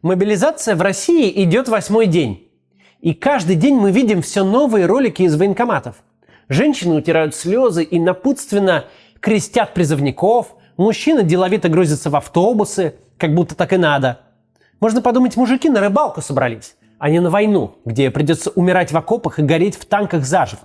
Мобилизация в России идет 8-й день. И каждый день мы видим все новые ролики из военкоматов. Женщины утирают слезы и напутственно крестят призывников, мужчины деловито грузятся в автобусы, как будто так и надо. Можно подумать, мужики на рыбалку собрались, а не на войну, где придется умирать в окопах и гореть в танках заживо.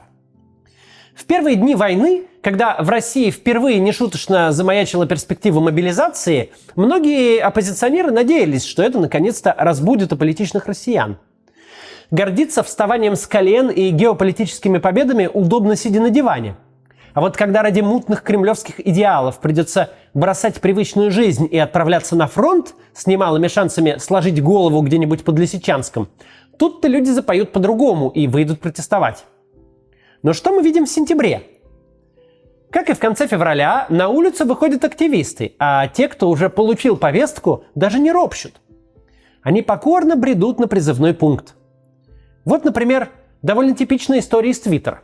В первые дни войны, когда в России впервые нешуточно замаячила перспектива мобилизации, многие оппозиционеры надеялись, что это наконец-то разбудит аполитичных россиян. Гордиться вставанием с колен и геополитическими победами удобно, сидя на диване. А вот когда ради мутных кремлевских идеалов придется бросать привычную жизнь и отправляться на фронт с немалыми шансами сложить голову где-нибудь под Лисичанском, тут-то люди запоют по-другому и выйдут протестовать. Но что мы видим в сентябре? Как и в конце февраля, на улицу выходят активисты, а те, кто уже получил повестку, даже не ропщут. Они покорно бредут на призывной пункт. Вот, например, довольно типичная история из Твиттера.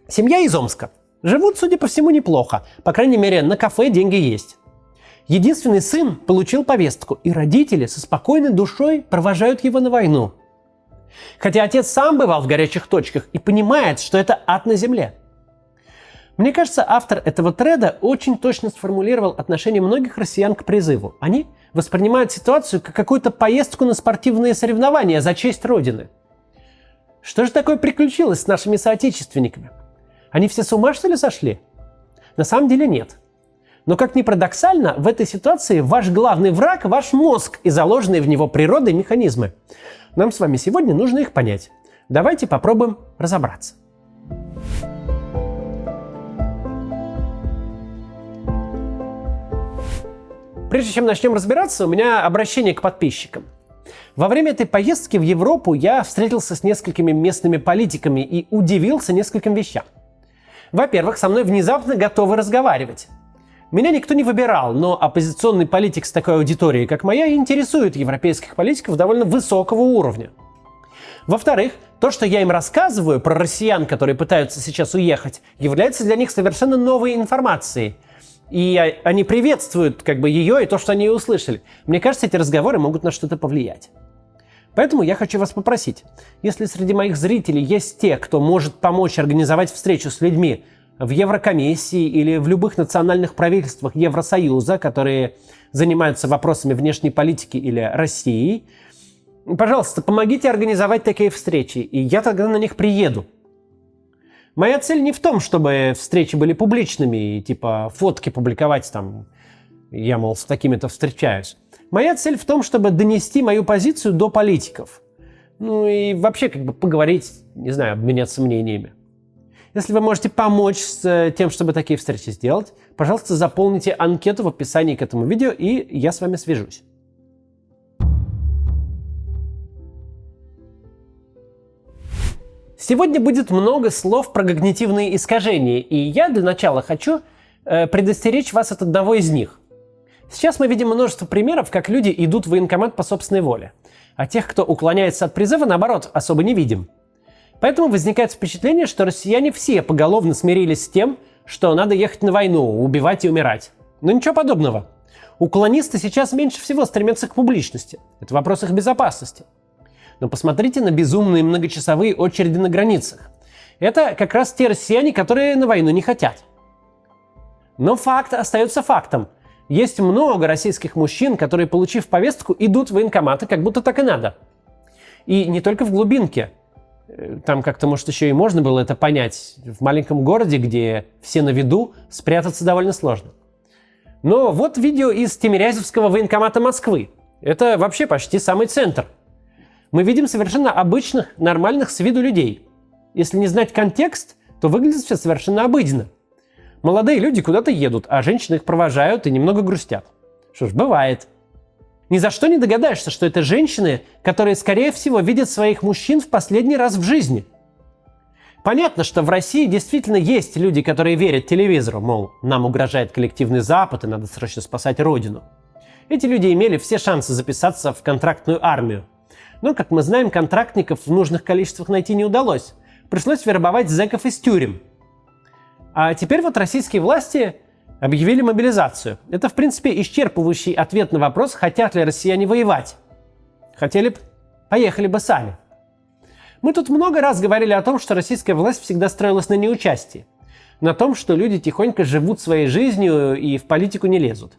Семья из Омска. Живут, судя по всему, неплохо. По крайней мере, на кафе деньги есть. Единственный сын получил повестку, и родители со спокойной душой провожают его на войну. Хотя отец сам бывал в горячих точках и понимает, что это ад на земле. Мне кажется, автор этого треда очень точно сформулировал отношение многих россиян к призыву. Они воспринимают ситуацию как какую-то поездку на спортивные соревнования за честь Родины. Что же такое приключилось с нашими соотечественниками? Они все с ума, что ли, сошли? На самом деле нет. Но, как ни парадоксально, в этой ситуации ваш главный враг – ваш мозг и заложенные в него природой механизмы. Нам с вами сегодня нужно их понять. Давайте попробуем разобраться. Прежде чем начнем разбираться, у меня обращение к подписчикам. Во время этой поездки в Европу я встретился с несколькими местными политиками и удивился нескольким вещам. Во-первых, со мной внезапно готовы разговаривать. Меня никто не выбирал, но оппозиционный политик с такой аудиторией, как моя, интересует европейских политиков довольно высокого уровня. Во-вторых, то, что я им рассказываю про россиян, которые пытаются сейчас уехать, является для них совершенно новой информацией. И они приветствуют ее и то, что они услышали. Мне кажется, эти разговоры могут на что-то повлиять. Поэтому я хочу вас попросить, если среди моих зрителей есть те, кто может помочь организовать встречу с людьми в Еврокомиссии или в любых национальных правительствах Евросоюза, которые занимаются вопросами внешней политики или России, пожалуйста, помогите организовать такие встречи, и я тогда на них приеду. Моя цель не в том, чтобы встречи были публичными, и фотки публиковать я, мол, с такими-то встречаюсь. Моя цель в том, чтобы донести мою позицию до политиков. Ну и вообще поговорить, обменяться мнениями. Если вы можете помочь с тем, чтобы такие встречи сделать, пожалуйста, заполните анкету в описании к этому видео, и я с вами свяжусь. Сегодня будет много слов про когнитивные искажения, и я для начала хочу предостеречь вас от одного из них. Сейчас мы видим множество примеров, как люди идут в военкомат по собственной воле, а тех, кто уклоняется от призыва, наоборот, особо не видим. Поэтому возникает впечатление, что россияне все поголовно смирились с тем, что надо ехать на войну, убивать и умирать. Но ничего подобного. Уклонисты сейчас меньше всего стремятся к публичности. Это вопрос их безопасности. Но посмотрите на безумные многочасовые очереди на границах. Это как раз те россияне, которые на войну не хотят. Но факт остается фактом. Есть много российских мужчин, которые, получив повестку, идут в военкоматы, как будто так и надо. И не только в глубинке. Там как-то, может, еще и можно было это понять. В маленьком городе, где все на виду, спрятаться довольно сложно. Но вот видео из Тимирязевского военкомата Москвы. Это вообще почти самый центр. Мы видим совершенно обычных, нормальных с виду людей. Если не знать контекст, то выглядит все совершенно обыденно. Молодые люди куда-то едут, а женщины их провожают и немного грустят. Что ж, бывает. Ни за что не догадаешься, что это женщины, которые, скорее всего, видят своих мужчин в последний раз в жизни. Понятно, что в России действительно есть люди, которые верят телевизору, мол, нам угрожает коллективный Запад и надо срочно спасать Родину. Эти люди имели все шансы записаться в контрактную армию. Но, как мы знаем, контрактников в нужных количествах найти не удалось. Пришлось вербовать зэков из тюрем. А теперь вот российские власти объявили мобилизацию. Это, в принципе, исчерпывающий ответ на вопрос, хотят ли россияне воевать. Хотели бы, поехали бы сами. Мы тут много раз говорили о том, что российская власть всегда строилась на неучастии. На том, что люди тихонько живут своей жизнью и в политику не лезут.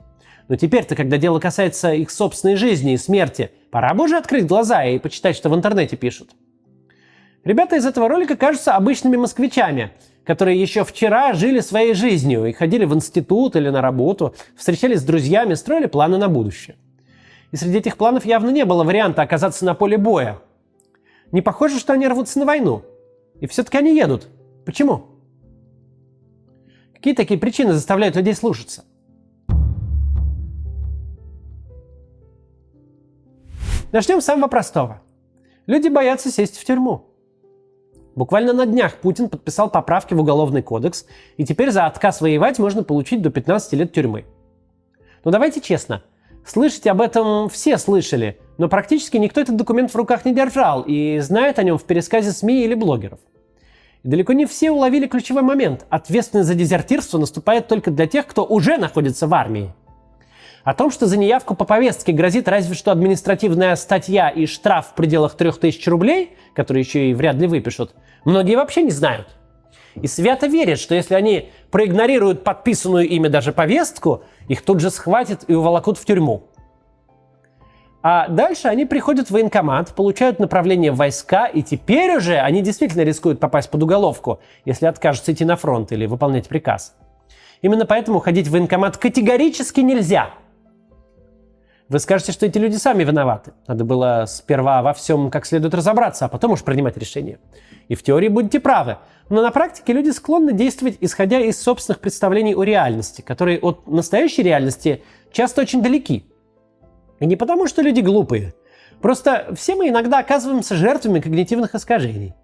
Но теперь-то, когда дело касается их собственной жизни и смерти, пора бы уже открыть глаза и почитать, что в интернете пишут. Ребята из этого ролика кажутся обычными москвичами, которые еще вчера жили своей жизнью и ходили в институт или на работу, встречались с друзьями, строили планы на будущее. И среди этих планов явно не было варианта оказаться на поле боя. Не похоже, что они рвутся на войну. И все-таки они едут. Почему? Какие такие причины заставляют людей слушаться? Начнем с самого простого. Люди боятся сесть в тюрьму. Буквально на днях Путин подписал поправки в Уголовный кодекс, и теперь за отказ воевать можно получить до 15 лет тюрьмы. Но давайте честно, слышать об этом все слышали, но практически никто этот документ в руках не держал и знает о нем в пересказе СМИ или блогеров. И далеко не все уловили ключевой момент. Ответственность за дезертирство наступает только для тех, кто уже находится в армии. О том, что за неявку по повестке грозит разве что административная статья и штраф в пределах 3000 рублей, которые еще и вряд ли выпишут, многие вообще не знают. И свято верят, что если они проигнорируют подписанную ими даже повестку, их тут же схватят и уволокут в тюрьму. А дальше они приходят в военкомат, получают направление в войска, и теперь уже они действительно рискуют попасть под уголовку, если откажутся идти на фронт или выполнять приказ. Именно поэтому ходить в военкомат категорически нельзя. Вы скажете, что эти люди сами виноваты. Надо было сперва во всем как следует разобраться, а потом уж принимать решение. И в теории будете правы. Но на практике люди склонны действовать, исходя из собственных представлений о реальности, которые от настоящей реальности часто очень далеки. И не потому, что люди глупые. Просто все мы иногда оказываемся жертвами когнитивных искажений.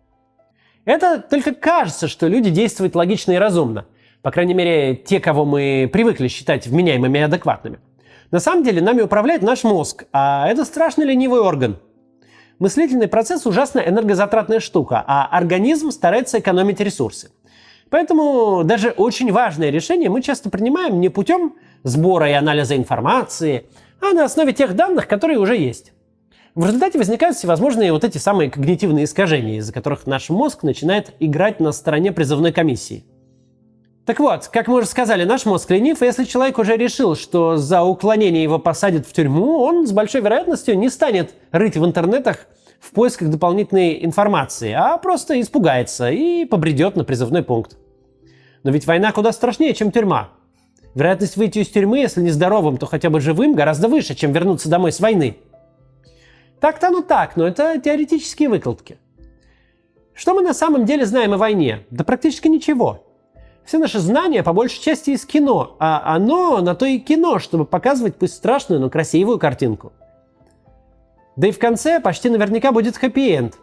Это только кажется, что люди действуют логично и разумно. По крайней мере, те, кого мы привыкли считать вменяемыми и адекватными. На самом деле нами управляет наш мозг, а это страшно ленивый орган. Мыслительный процесс ужасно энергозатратная штука, а организм старается экономить ресурсы. Поэтому даже очень важные решения мы часто принимаем не путем сбора и анализа информации, а на основе тех данных, которые уже есть. В результате возникают всевозможные вот эти самые когнитивные искажения, из-за которых наш мозг начинает играть на стороне призывной комиссии. Так вот, как мы уже сказали, наш мозг ленив, и если человек уже решил, что за уклонение его посадят в тюрьму, он с большой вероятностью не станет рыть в интернетах в поисках дополнительной информации, а просто испугается и побредет на призывной пункт. Но ведь война куда страшнее, чем тюрьма. Вероятность выйти из тюрьмы, если не здоровым, то хотя бы живым, гораздо выше, чем вернуться домой с войны. Так-то оно так, но это теоретические выкладки. Что мы на самом деле знаем о войне? Да практически ничего. Все наши знания по большей части из кино, а оно на то и кино, чтобы показывать пусть страшную, но красивую картинку. Да и в конце почти наверняка будет хэппи-энд.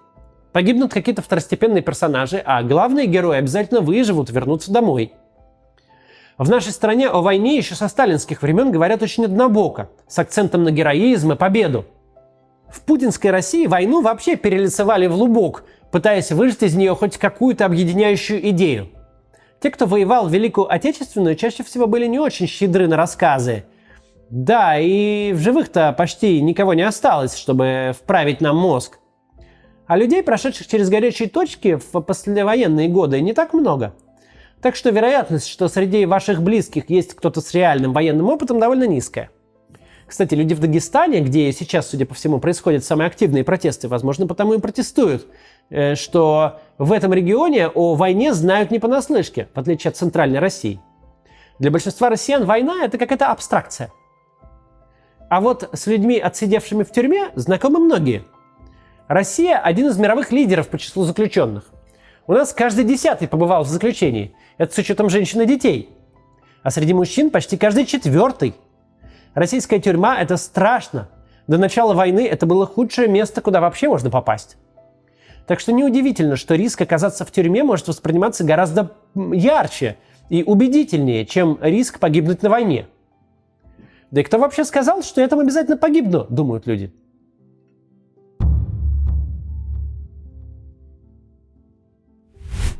Погибнут какие-то второстепенные персонажи, а главные герои обязательно выживут, вернутся домой. В нашей стране о войне еще со сталинских времен говорят очень однобоко, с акцентом на героизм и победу. В путинской России войну вообще перелицевали в лубок, пытаясь выжать из нее хоть какую-то объединяющую идею. Те, кто воевал в Великую Отечественную, чаще всего были не очень щедры на рассказы. Да, и в живых-то почти никого не осталось, чтобы вправить нам мозг. А людей, прошедших через горячие точки в послевоенные годы, не так много. Так что вероятность, что среди ваших близких есть кто-то с реальным военным опытом, довольно низкая. Кстати, люди в Дагестане, где сейчас, судя по всему, происходят самые активные протесты, возможно, потому и протестуют, что в этом регионе о войне знают не понаслышке, в отличие от Центральной России. Для большинства россиян война – это какая-то абстракция. А вот с людьми, отсидевшими в тюрьме, знакомы многие. Россия – один из мировых лидеров по числу заключенных. У нас каждый 10-й побывал в заключении. Это с учетом женщин и детей. А среди мужчин почти каждый 4-й. Российская тюрьма – это страшно. До начала войны это было худшее место, куда вообще можно попасть. Так что неудивительно, что риск оказаться в тюрьме может восприниматься гораздо ярче и убедительнее, чем риск погибнуть на войне. Да и кто вообще сказал, что я там обязательно погибну, думают люди.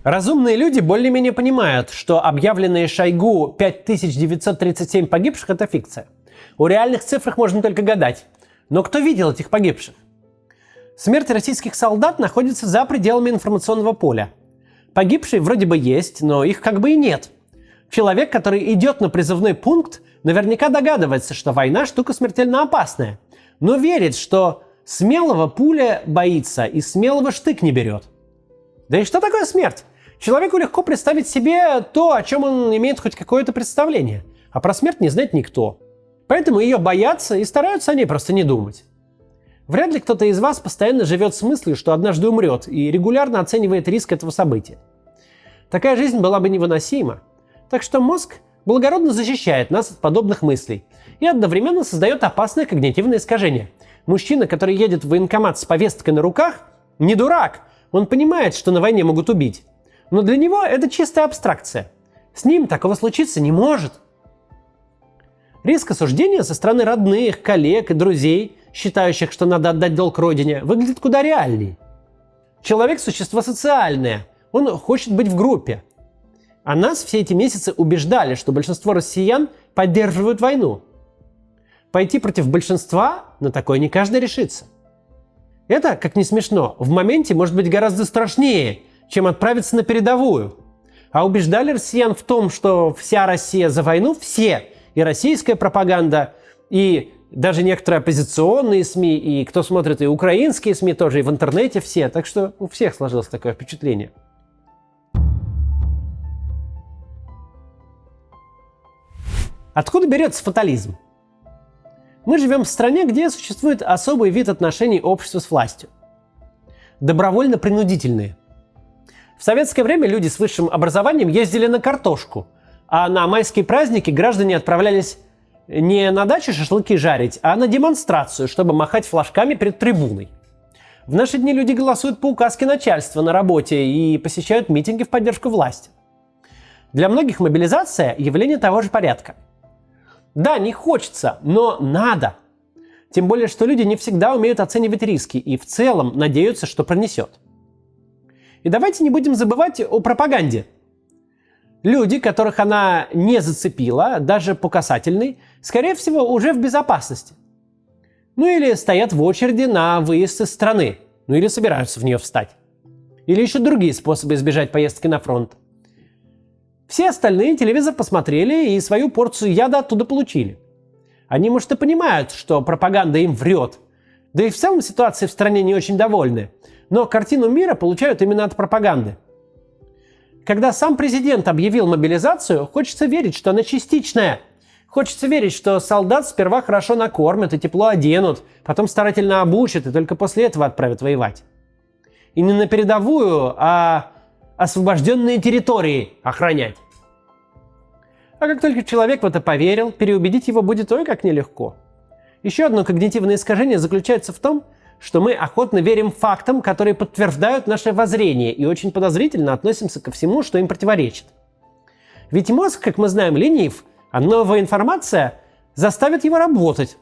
Разумные люди более-менее понимают, что объявленные Шойгу 5937 погибших – это фикция. О реальных цифрах можно только гадать. Но кто видел этих погибших? Смерть российских солдат находится за пределами информационного поля. Погибшие вроде бы есть, но их как бы и нет. Человек, который идет на призывной пункт, наверняка догадывается, что война штука смертельно опасная, но верит, что смелого пуля боится и смелого штык не берет. Да и что такое смерть? Человеку легко представить себе то, о чем он имеет хоть какое-то представление, а про смерть не знает никто. Поэтому ее боятся и стараются о ней просто не думать. Вряд ли кто-то из вас постоянно живет с мыслью, что однажды умрет, и регулярно оценивает риск этого события. Такая жизнь была бы невыносима. Так что мозг благородно защищает нас от подобных мыслей и одновременно создает опасное когнитивное искажение. Мужчина, который едет в военкомат с повесткой на руках, не дурак. Он понимает, что на войне могут убить. Но для него это чистая абстракция. С ним такого случиться не может. Риск осуждения со стороны родных, коллег и друзей, считающих, что надо отдать долг родине, выглядит куда реальнее. Человек – существо социальное. Он хочет быть в группе. А нас все эти месяцы убеждали, что большинство россиян поддерживают войну. Пойти против большинства на такое не каждый решится. Это, как ни смешно, в моменте может быть гораздо страшнее, чем отправиться на передовую. А убеждали россиян в том, что вся Россия за войну, все, и российская пропаганда, и даже некоторые оппозиционные СМИ, и кто смотрит и украинские СМИ тоже, и в интернете все. Так что у всех сложилось такое впечатление. Откуда берется фатализм? Мы живем в стране, где существует особый вид отношений общества с властью. Добровольно-принудительные. В советское время люди с высшим образованием ездили на картошку, а на майские праздники граждане отправлялись не на дачу шашлыки жарить, а на демонстрацию, чтобы махать флажками перед трибуной. В наши дни люди голосуют по указке начальства на работе и посещают митинги в поддержку власти. Для многих мобилизация – явление того же порядка. Да, не хочется, но надо. Тем более, что люди не всегда умеют оценивать риски и в целом надеются, что пронесет. И давайте не будем забывать о пропаганде. Люди, которых она не зацепила, даже по касательной, скорее всего, уже в безопасности. Ну или стоят в очереди на выезд из страны, ну или собираются в нее встать. Или ищут другие способы избежать поездки на фронт. Все остальные телевизор посмотрели и свою порцию яда оттуда получили. Они, может, и понимают, что пропаганда им врет. Да и в целом ситуации в стране не очень довольны. Но картину мира получают именно от пропаганды. Когда сам президент объявил мобилизацию, хочется верить, что она частичная. Хочется верить, что солдат сперва хорошо накормят и тепло оденут, потом старательно обучат и только после этого отправят воевать. И не на передовую, а освобожденные территории охранять. А как только человек в это поверил, переубедить его будет ой как нелегко. Еще одно когнитивное искажение заключается в том, что мы охотно верим фактам, которые подтверждают наше воззрение, и очень подозрительно относимся ко всему, что им противоречит. Ведь мозг, как мы знаем, ленив, а новая информация заставит его работать.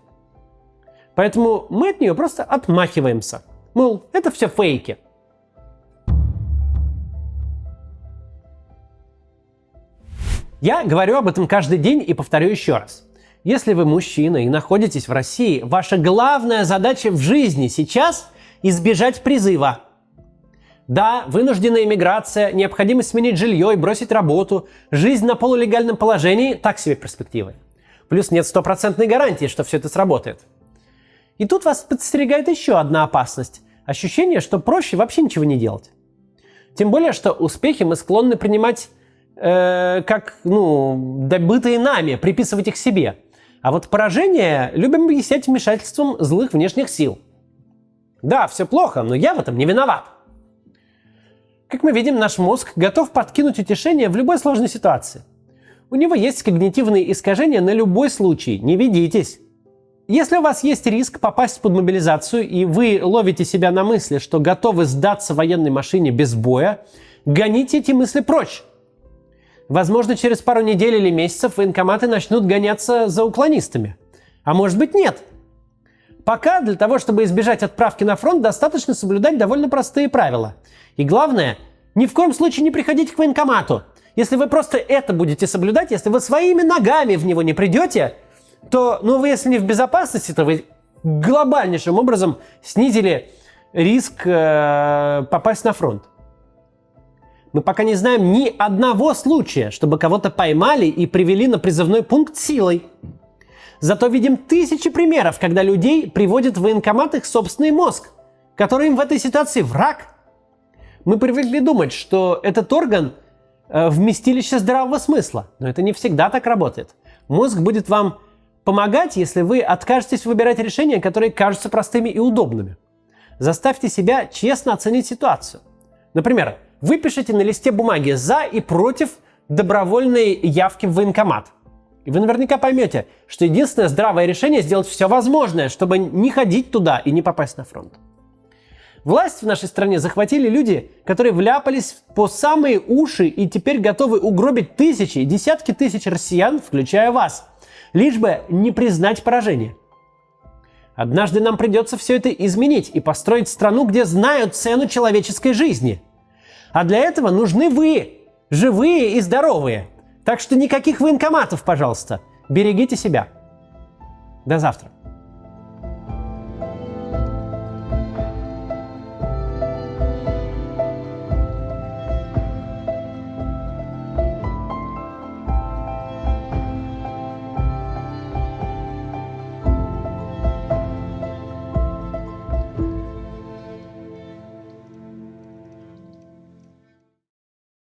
Поэтому мы от нее просто отмахиваемся. Мол, это все фейки. Я говорю об этом каждый день и повторю еще раз. Если вы мужчина и находитесь в России, ваша главная задача в жизни сейчас – избежать призыва. Да, вынужденная эмиграция, необходимость сменить жилье и бросить работу, жизнь на полулегальном положении – так себе перспективы. Плюс нет стопроцентной гарантии, что все это сработает. И тут вас подстерегает еще одна опасность – ощущение, что проще вообще ничего не делать. Тем более, что успехи мы склонны принимать как добытые нами, приписывать их себе. А вот поражение любим объяснять вмешательством злых внешних сил. Да, все плохо, но я в этом не виноват. Как мы видим, наш мозг готов подкинуть утешение в любой сложной ситуации. У него есть когнитивные искажения на любой случай, не ведитесь. Если у вас есть риск попасть под мобилизацию, и вы ловите себя на мысли, что готовы сдаться военной машине без боя, гоните эти мысли прочь. Возможно, через пару недель или месяцев военкоматы начнут гоняться за уклонистами. А может быть, нет. Пока для того, чтобы избежать отправки на фронт, достаточно соблюдать довольно простые правила. И главное, ни в коем случае не приходите к военкомату. Если вы просто это будете соблюдать, если вы своими ногами в него не придете, то, вы если не в безопасности, то вы глобальнейшим образом снизили риск попасть на фронт. Мы пока не знаем ни одного случая, чтобы кого-то поймали и привели на призывной пункт силой. Зато видим тысячи примеров, когда людей приводят в военкомат их собственный мозг, который им в этой ситуации враг. Мы привыкли думать, что этот орган вместилище здравого смысла, но это не всегда так работает. Мозг будет вам помогать, если вы откажетесь выбирать решения, которые кажутся простыми и удобными. Заставьте себя честно оценить ситуацию. Например, выпишите на листе бумаги «за» и «против» добровольной явки в военкомат. И вы наверняка поймете, что единственное здравое решение – сделать все возможное, чтобы не ходить туда и не попасть на фронт. Власть в нашей стране захватили люди, которые вляпались по самые уши и теперь готовы угробить тысячи и десятки тысяч россиян, включая вас, лишь бы не признать поражение. Однажды нам придется все это изменить и построить страну, где знают цену человеческой жизни. А для этого нужны вы, живые и здоровые. Так что никаких военкоматов, пожалуйста. Берегите себя. До завтра.